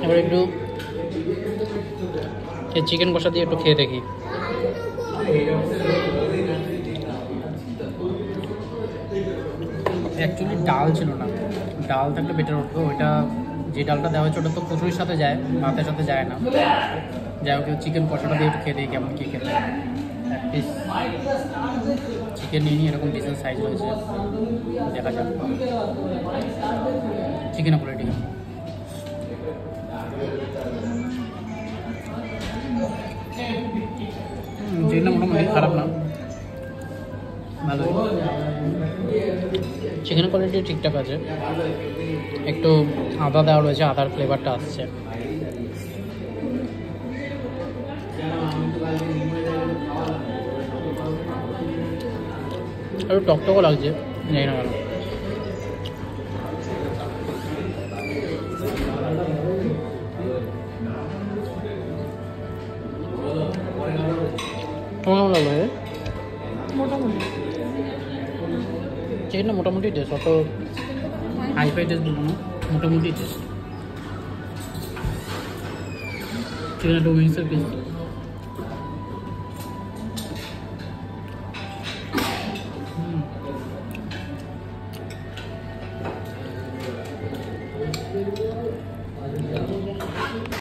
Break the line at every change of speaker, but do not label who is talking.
এবার একটু এই চিকেন কষা দিয়ে একটু খেয়ে দেখি। অ্যাকচুয়ালি ডাল ছিল না, ডাল থাকলে বেটার হতো। ওইটা যে ডালটা দেওয়া হয়েছে ওটা তো কচুরির সাথে যায়, ভাতের সাথে যায় না। যাই হোক চিকেন কষাটা দিয়ে একটু খেয়ে দিই কেমন কী খেতে। এক পিস চিকেন নিয়ে নিই, এরকম ডিসেন্ট সাইজ রয়েছে, দেখা যাক চিকেনের কোয়ালিটি কেমন। চিকেনটা মোটামুটি খারাপ না, ভালোই। চিকেনের কোয়ালিটি ঠিকঠাক আছে, একটু আদা দেওয়া রয়েছে, আদার ফ্লেভারটা আসছে। আর টকটকও লাগছে, জানি না কেন। কেমন লাগবে?
মোটামুটি
চিকেনটা মোটামুটি টেস্ট, অত হাই ফাই টেস্ট বলবো না, মোটামুটি টেস্ট। চিকেন একটা উইংসের পিস।